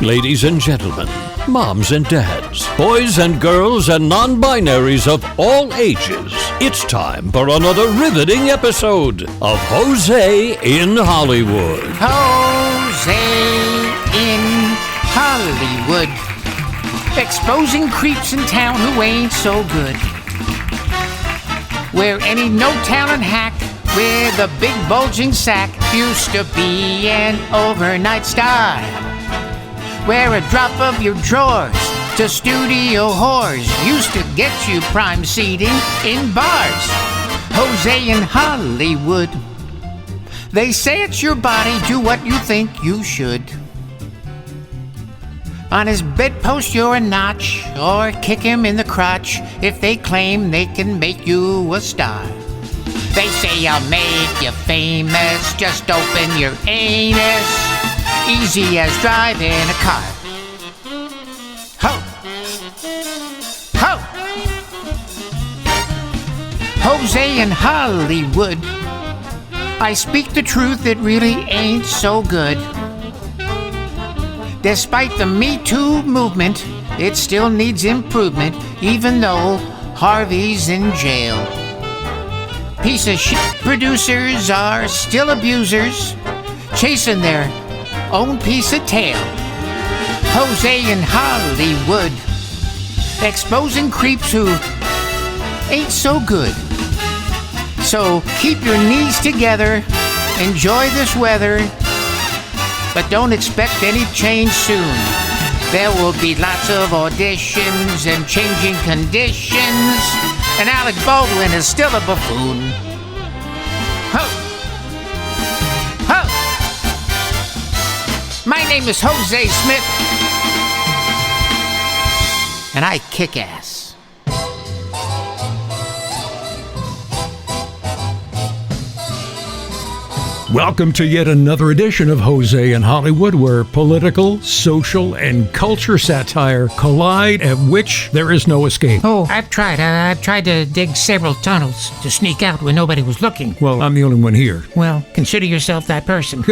Ladies and gentlemen, moms and dads, boys and girls, and non-binaries of all ages, it's time for another riveting episode of Hozay in Hollywood. Hozay in Hollywood, exposing creeps in town who ain't so good. Where any no-talent hack with a big bulging sack used to be an overnight star. Where a drop of your drawers to studio whores used to get you prime seating in bars. Hozay in Hollywood. They say it's your body, do what you think you should. On his bedpost you're a notch, or kick him in the crotch if they claim they can make you a star. They say I'll make you famous, just open your anus, easy as driving a car. Ho! Ho! Hozay in Hollywood. I speak the truth, it really ain't so good. Despite the Me Too movement, it still needs improvement, even though Harvey's in jail. Piece of shit producers are still abusers, chasing their own piece of tail. Hozay in Hollywood, exposing creeps who ain't so good. So keep your knees together, enjoy this weather, but don't expect any change soon. There will be lots of auditions and changing conditions, and Alec Baldwin is still a buffoon. Ho! Ho! My name is Hozay Smith, and I kick ass. Welcome to yet another edition of Hozay in Hollywood, where political, social, and culture satire collide, at which there is no escape. Oh, I've tried to dig several tunnels to sneak out when nobody was looking. Well, I'm the only one here. Well, consider yourself that person.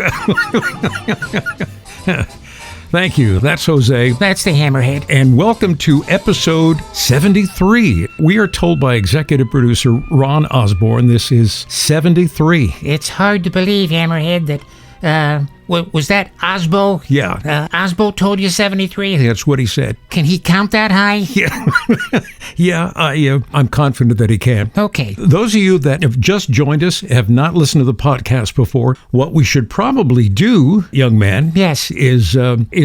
Thank you. That's Hozay. That's the Hammerhead. And welcome to episode 73. We are told by executive producer Ron Osborne this is 73. It's hard to believe, Hammerhead, that, was that Osbo? Yeah. Osbo told you 73? That's what he said. Can he count that high? Yeah. Yeah, I'm confident that he can. Okay. Those of you that have just joined us, have not listened to the podcast before, what we should probably do, young man, yes, is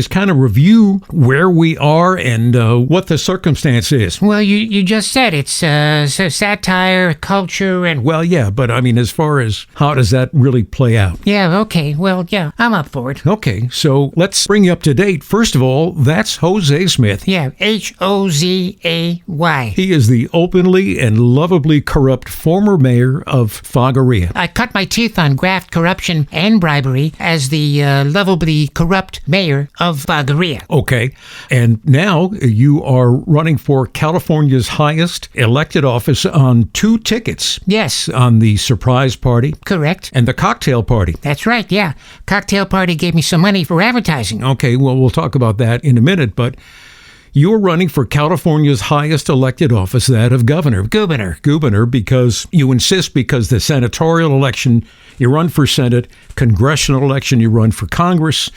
kind of review where we are and what the circumstance is. Well, you just said it's satire, culture, and... Well, yeah, but I mean, as far as how does that really play out? Yeah, okay. Well, yeah, I'm up for it. Okay, so let's bring you up to date. First of all, that's Hozay Smith. Yeah, Hozay. He is the openly and lovably corrupt former mayor of Fagaria. I cut my teeth on graft, corruption, and bribery as the lovably corrupt mayor of Fagaria. Okay, and now you are running for California's highest elected office on 2 tickets. Yes. On the surprise party. Correct. And the cocktail party. That's right, yeah. Cocktail party gave me some money for advertising. Okay, well, we'll talk about that in a minute, but you're running for California's highest elected office, that of governor. Gubernator, because you insist, because the senatorial election, you run for Senate, congressional election, you run for Congress.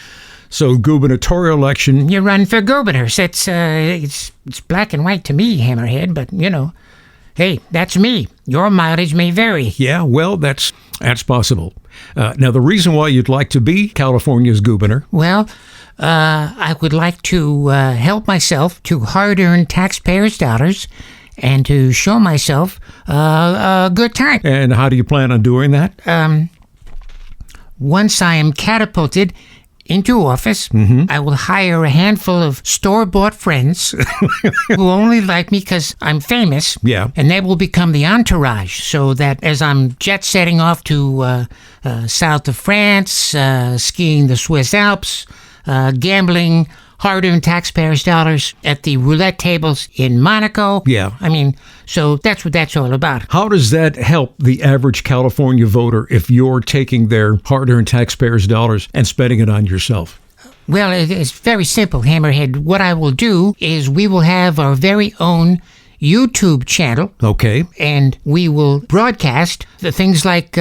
So gubernatorial election, you run for governor. So it's black and white to me, Hammerhead, but, you know, hey, that's me. Your mileage may vary. Yeah, well, that's possible. Now, the reason why you'd like to be California's governor... Well, I would like to help myself to hard-earned taxpayers' dollars and to show myself a good time. And how do you plan on doing that? Once I am catapulted into office, I will hire a handful of store-bought friends who only like me because I'm famous. Yeah. And they will become the entourage, so that as I'm jet-setting off to south of France, skiing the Swiss Alps, gambling hard-earned taxpayers' dollars at the roulette tables in Monaco. Yeah. I mean, so that's what that's all about. How does that help the average California voter if you're taking their hard-earned taxpayers' dollars and spending it on yourself? Well, it's very simple, Hammerhead. What I will do is we will have our very own YouTube channel. Okay. And we will broadcast the things like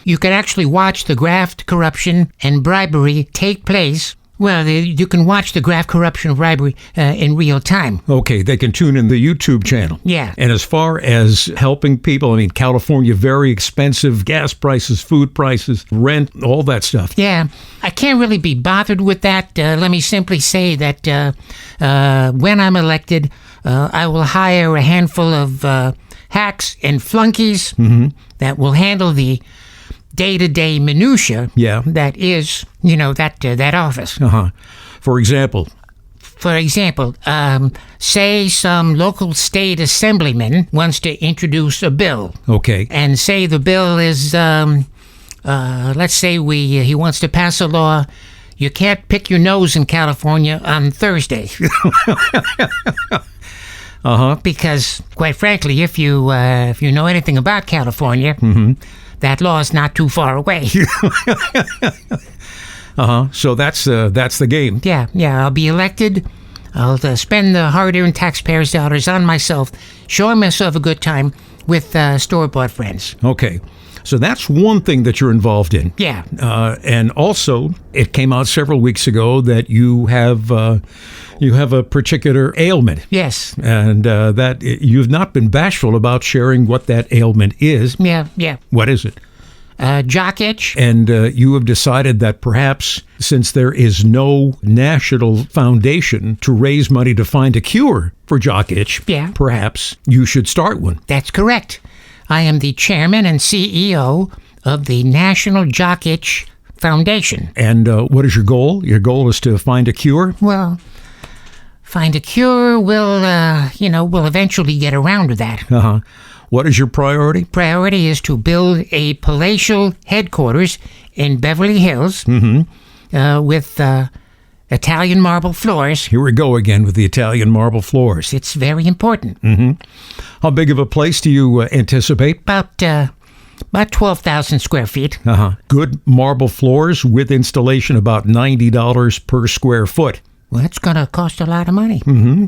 you can actually watch the graft, corruption, and bribery take place. Well, you can watch the graft, corruption, and bribery in real time. Okay, they can tune in the YouTube channel. Yeah. And as far as helping people, I mean, California, very expensive, gas prices, food prices, rent, all that stuff. Yeah, I can't really be bothered with that. Let me simply say that when I'm elected, I will hire a handful of hacks and flunkies that will handle the day-to-day minutia that is, that office. For example? For example, say some local state assemblyman wants to introduce a bill. Okay. And say the bill is, let's say he wants to pass a law, you can't pick your nose in California on Thursday. Because, quite frankly, if you know anything about California, that law is not too far away. So that's the game. Yeah. I'll be elected. I'll spend the hard-earned taxpayers' dollars on myself, showing myself a good time with store-bought friends. Okay. So that's one thing that you're involved in. Yeah. And also, it came out several weeks ago that you have a particular ailment. Yes. And that you've not been bashful about sharing what that ailment is. Yeah. What is it? Jock itch. And you have decided that perhaps, since there is no national foundation to raise money to find a cure for jock itch, perhaps you should start one. That's correct. I am the chairman and CEO of the National Jock Itch Foundation. And what is your goal? Your goal is to find a cure? Well, find a cure, we'll eventually get around to that. What is your priority? Priority is to build a palatial headquarters in Beverly Hills with Italian marble floors. Here we go again with the Italian marble floors. It's very important. How big of a place do you anticipate? About 12,000 square feet. Good marble floors with installation, about $90 per square foot. Well, it's going to cost a lot of money.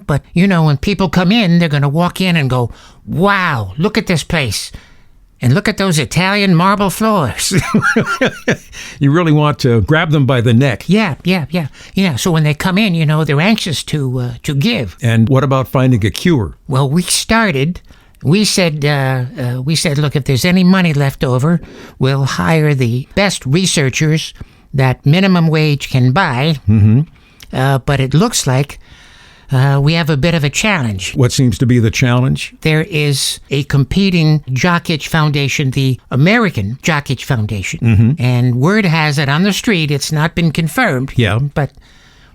But, when people come in, they're going to walk in and go, wow, look at this place. And look at those Italian marble floors. You really want to grab them by the neck. Yeah. So when they come in, they're anxious to give. And what about finding a cure? Well, we said, look, if there's any money left over, we'll hire the best researchers that minimum wage can buy. But it looks like we have a bit of a challenge. What seems to be the challenge? There is a competing Jock Itch Foundation, the American Jock Itch Foundation. And word has it on the street, it's not been confirmed. Yeah. But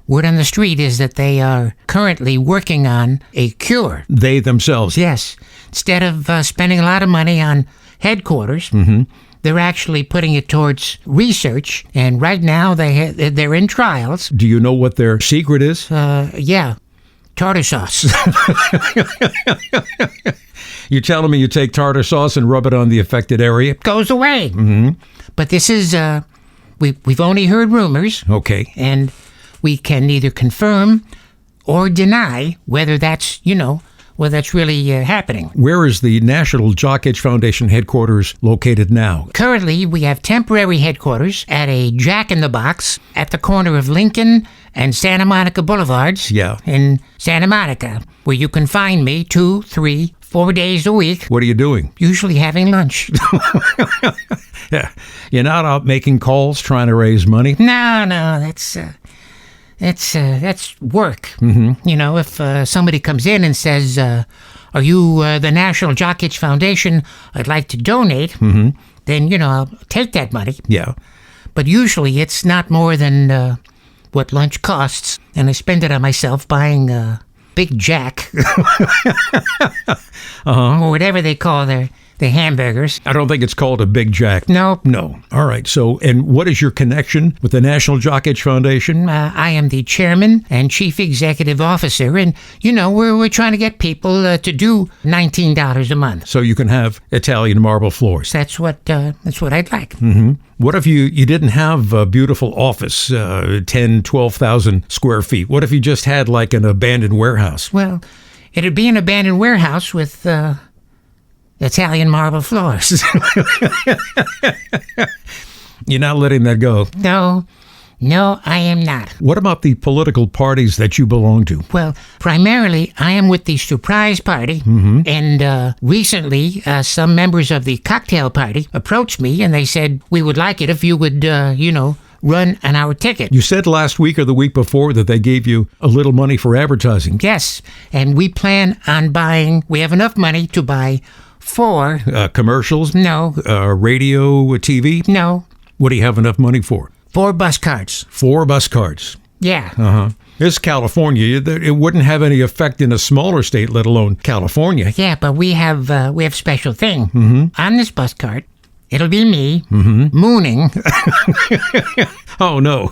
word on the street is that they are currently working on a cure. They themselves? Yes. Instead of spending a lot of money on headquarters, they're actually putting it towards research, and right now they're in trials. Do you know what their secret is? Yeah. Tartar sauce. You're telling me you take tartar sauce and rub it on the affected area? It goes away. But this is, we've only heard rumors. Okay. And we can neither confirm or deny whether that's, whether that's really happening. Where is the National Jock Itch Foundation headquarters located now? Currently, we have temporary headquarters at a Jack-in-the-Box at the corner of Lincoln and Santa Monica Boulevards in Santa Monica, where you can find me 2, 3, 4 days a week. What are you doing? Usually having lunch. Yeah. You're not out making calls trying to raise money? No, that's work. If somebody comes in and says, are you the National Jock Itch Foundation? I'd like to donate. Then, I'll take that money. Yeah. But usually it's not more than what lunch costs, and I spend it on myself buying Big Jack. Or whatever they call their the hamburgers. I don't think it's called a Big Jack. No. No. All right. So, and what is your connection with the National Jock Itch Foundation? I am the chairman and chief executive officer, and, we're trying to get people to do $19 a month. So you can have Italian marble floors. That's what I'd like. What if you didn't have a beautiful office, 10, 12,000 square feet? What if you just had like an abandoned warehouse? Well, it'd be an abandoned warehouse with Italian marble floors. You're not letting that go. No, I am not. What about the political parties that you belong to? Well, primarily, I am with the Surprise Party, and recently, some members of the Cocktail Party approached me, and they said, we would like it if you would, run on our ticket. You said last week or the week before that they gave you a little money for advertising. Yes, and we plan on we have enough money to buy 4... commercials? No. Radio, TV? No. What do you have enough money for? 4 bus cards. 4 bus cards. Yeah. This California, it wouldn't have any effect in a smaller state, let alone California. Yeah, but we have special thing. On this bus card, it'll be me mooning. Oh, no.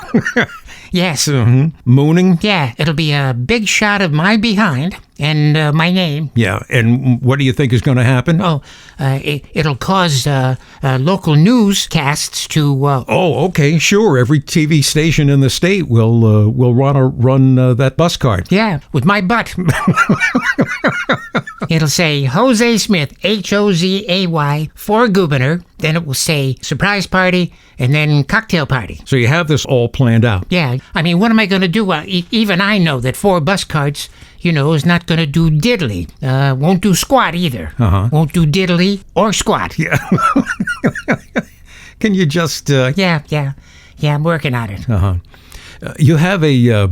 Yes. Mooning? Yeah, it'll be a big shot of my behind and my name. Yeah, and what do you think is going to happen? Oh, it'll cause local newscasts to... Oh, okay, sure. Every TV station in the state will run that bus card. Yeah, with my butt. It'll say Hozay Smith, Hozay, for governor. Then it will say surprise party and then cocktail party. So you have this all planned out. Yeah, I mean, what am I going to do? Even I know that 4 bus cards, is not going to do diddly. Won't do squat either. Won't do diddly or squat. Yeah. Can you just... Yeah, I'm working on it. You have a...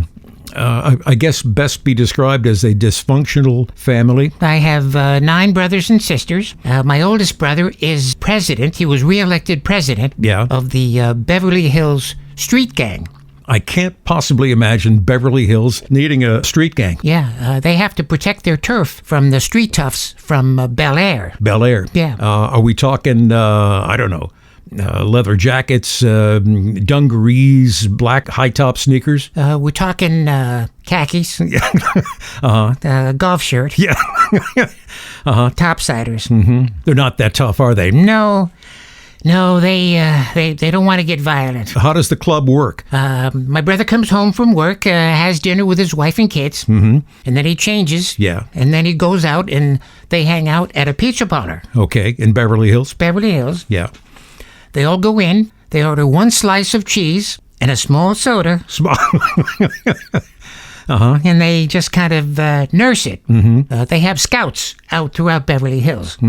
I guess best be described as a dysfunctional family. I have 9 brothers and sisters. My oldest brother is president. He was reelected president of the Beverly Hills Street Gang. I can't possibly imagine Beverly Hills needing a street gang. Yeah, they have to protect their turf from the street toughs from Bel Air. Bel Air. Yeah. Are we talking, I don't know, leather jackets, dungarees, black high-top sneakers? We're talking khakis, golf shirt, topsiders. They're not that tough, are they? No, they don't want to get violent. How does the club work? My brother comes home from work, has dinner with his wife and kids, and then he changes. Yeah. And then he goes out and they hang out at a pizza parlor. Okay, in Beverly Hills? Beverly Hills. Yeah. They all go in, they order 1 slice of cheese and a small soda. And they just kind of nurse it. They have scouts out throughout Beverly Hills.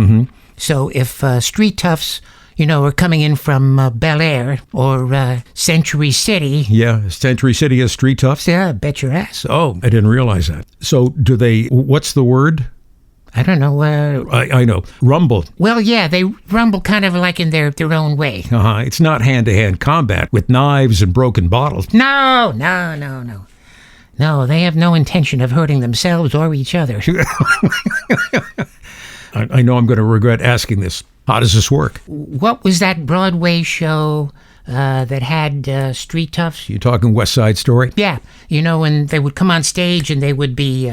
So if street toughs, are coming in from Bel Air or Century City. Yeah, Century City has street toughs? Yeah, bet your ass. Oh, I didn't realize that. So do they, what's the word? I don't know. I know. Rumble. Well, yeah, they rumble kind of like in their own way. It's not hand-to-hand combat with knives and broken bottles. No, they have no intention of hurting themselves or each other. I know I'm going to regret asking this. How does this work? What was that Broadway show that had street toughs? You talking West Side Story? Yeah. And they would come on stage and they would be,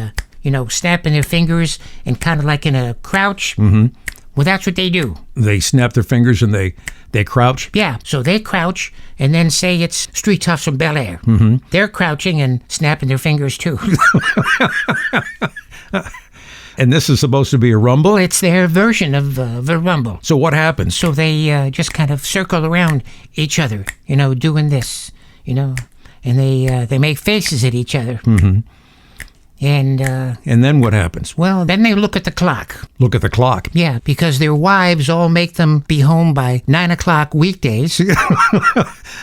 snapping their fingers and kind of like in a crouch. Well, that's what they do. They snap their fingers and they crouch? Yeah. So they crouch and then say it's street toughs from Bel Air. They're crouching and snapping their fingers too. And this is supposed to be a rumble? It's their version of a rumble. So what happens? So they just kind of circle around each other, doing this, and they make faces at each other. And then what happens? Well, then they look at the clock. Look at the clock? Yeah, because their wives all make them be home by 9 o'clock weekdays.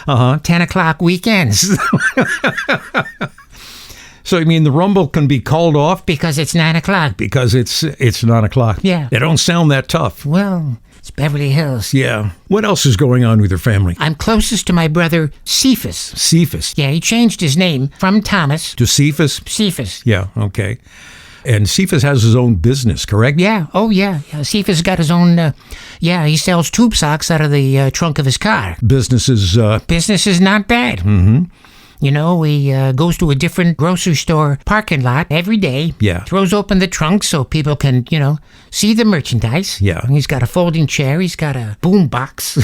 10 o'clock weekends. So you mean the rumble can be called off? Because it's 9 o'clock. Because it's 9 o'clock. Yeah. They don't sound that tough. Well, it's Beverly Hills. Yeah. What else is going on with your family? I'm closest to my brother, Cephas. Cephas? Yeah, he changed his name from Thomas to Cephas? Cephas. Yeah, okay. And Cephas has his own business, correct? Yeah. Oh, yeah. Cephas got his own, he sells tube socks out of the trunk of his car. Business is not bad. Mm-hmm. You know, he goes to a different grocery store parking lot every day. Yeah. Throws open the trunk so people can, see the merchandise. Yeah. And he's got a folding chair. He's got a boom box.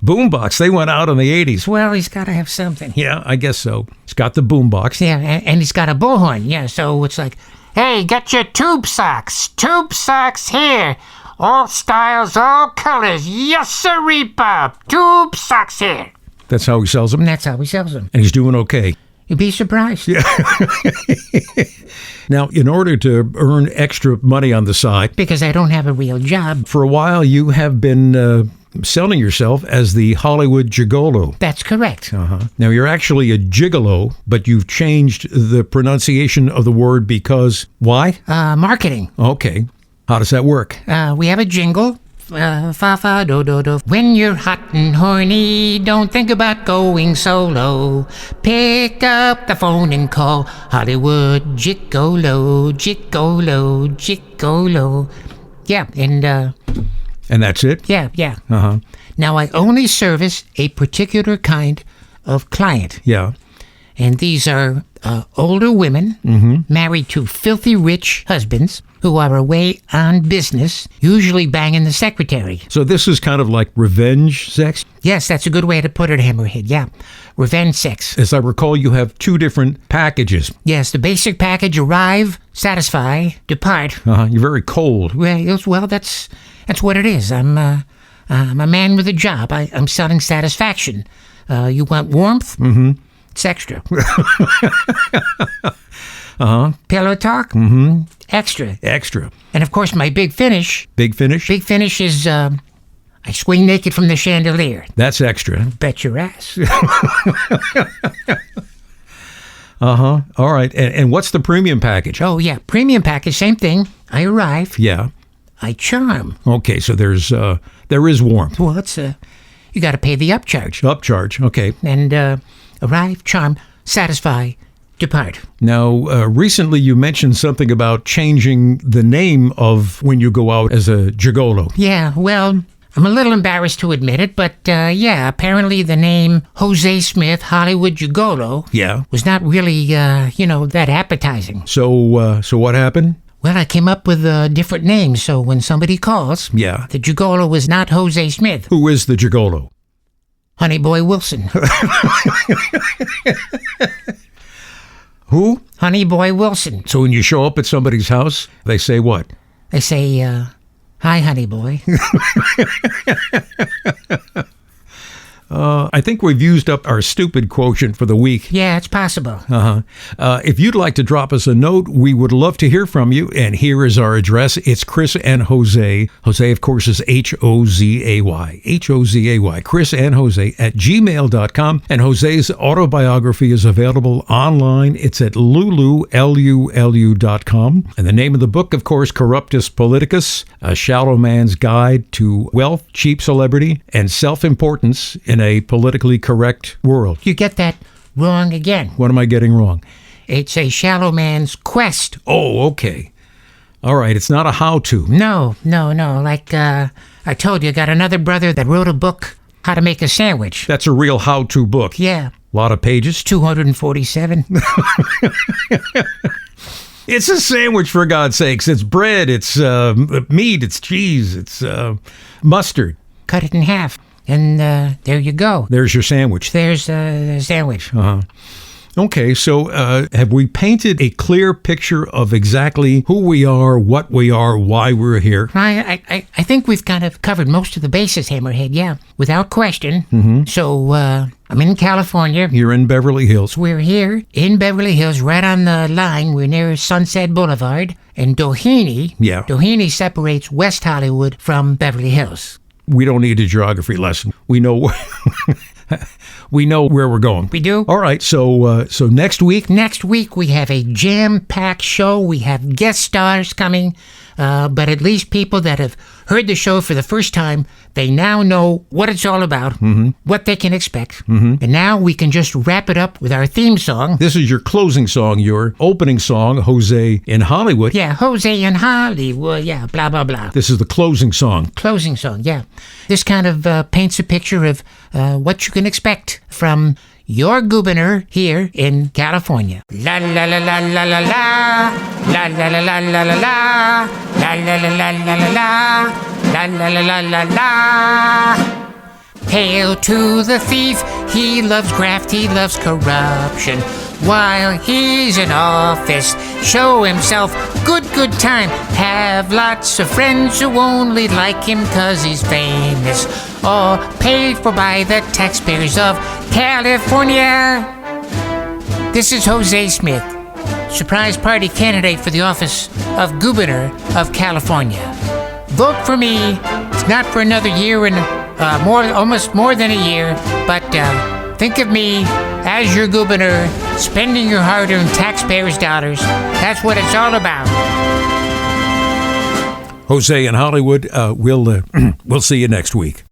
Boombox. They went out in the 80s. Well, he's got to have something. Yeah, I guess so. He's got the boombox. Yeah, and he's got a bullhorn. Yeah, so it's like, hey, get your tube socks. Tube socks here. All styles, all colors. Yes, sirree, Bob. Tube socks here. That's how he sells them? And that's how he sells them. And he's doing okay. You'd be surprised. Yeah. Now, in order to earn extra money on the side, because I don't have a real job. For a while, you have been selling yourself as the Hollywood gigolo. That's correct. Now, you're actually a gigolo, but you've changed the pronunciation of the word because why? Marketing. Okay. How does that work? We have a jingle. Fa fa do do do. When you're hot and horny, don't think about going solo. Pick up the phone and call Hollywood Gigolo, Gigolo, Gigolo. Yeah, And that's it? Yeah. Now I only service a particular kind of client. Yeah. And these are older women married to filthy rich husbands who are away on business, usually banging the secretary. So this is kind of like revenge sex? Yes, that's a good way to put it, Hammerhead. Yeah, revenge sex. As I recall, you have two different packages. Yes, the basic package: arrive, satisfy, depart. You're very cold. Well, that's what it is. I'm a man with a job. I'm selling satisfaction. You want warmth? Mm-hmm. It's extra. Pillow talk? Mm-hmm. Extra. Extra. And of course, my big finish. Big finish? Big finish is I swing naked from the chandelier. That's extra. Bet your ass. All right. And what's the premium package? Oh, yeah. Premium package, same thing. I arrive. Yeah. I charm. Okay, so there is warmth. Well, it's you got to pay the upcharge. Upcharge, okay. And arrive, charm, satisfy, depart. Now, recently you mentioned something about changing the name of when you go out as a gigolo. Yeah, well, I'm a little embarrassed to admit it, but apparently the name Hozay Smith, Hollywood Gigolo, was not really, that appetizing. So what happened? Well, I came up with a different name, so when somebody calls, the gigolo was not Hozay Smith. Who is the gigolo? Honey Boy Wilson. Who? Honey Boy Wilson. So when you show up at somebody's house, they say what? They say, hi, honey boy. I think we've used up our stupid quotient for the week. Yeah, it's possible. If you'd like to drop us a note, we would love to hear from you. And here is our address. It's Chris and Hozay. Hozay, of course, is Hozay. Hozay. Chris and Hozay at gmail.com. And Hozay's autobiography is available online. It's at lulu.com. And the name of the book, of course, Corruptus Politicus, A Shallow Man's Guide to Wealth, Cheap Celebrity, and Self-Importance in a Politically Correct World. You get that wrong again. What am I getting wrong? It's a shallow man's quest. Oh, okay. All right, it's not a how-to. No. Like I told you, I got another brother that wrote a book, How to Make a Sandwich. That's a real how-to book. Yeah. A lot of pages. 247. It's a sandwich, for God's sakes. It's bread, it's meat, it's cheese, it's mustard. Cut it in half. And there you go. There's your sandwich. There's the sandwich. Okay, so have we painted a clear picture of exactly who we are, what we are, why we're here? I think we've kind of covered most of the bases, Hammerhead, yeah, without question. Mm-hmm. So I'm in California. You're in Beverly Hills. We're here in Beverly Hills, right on the line. We're near Sunset Boulevard. And Doheny, Doheny separates West Hollywood from Beverly Hills. We don't need a geography lesson. We know we know where we're going. We do? All right, so next week? Next week we have a jam-packed show. We have guest stars coming. but at least people that have heard the show for the first time, they now know what it's all about, what they can expect. And now we can just wrap it up with our theme song. This is your closing song, your opening song, Hozay in Hollywood. Yeah, Hozay in Hollywood, yeah, blah, blah, blah. This is the closing song. Closing song, yeah. This kind of paints a picture of what you can expect from your governor here in California. La la la la la la la, la la la la la la la, la la la la la la la, la la la la la la. Hail to the thief, he loves graft, he loves corruption. While he's in office, show himself good time. Have lots of friends who only like him 'cause he's famous. All paid for by the taxpayers of California. This is Hozay Smith, surprise party candidate for the office of Governor of California. Vote for me. It's not for another year and almost more than a year, but think of me as your governor, spending your hard-earned taxpayers' dollars. That's what it's all about. Hozay in Hollywood, we'll see you next week.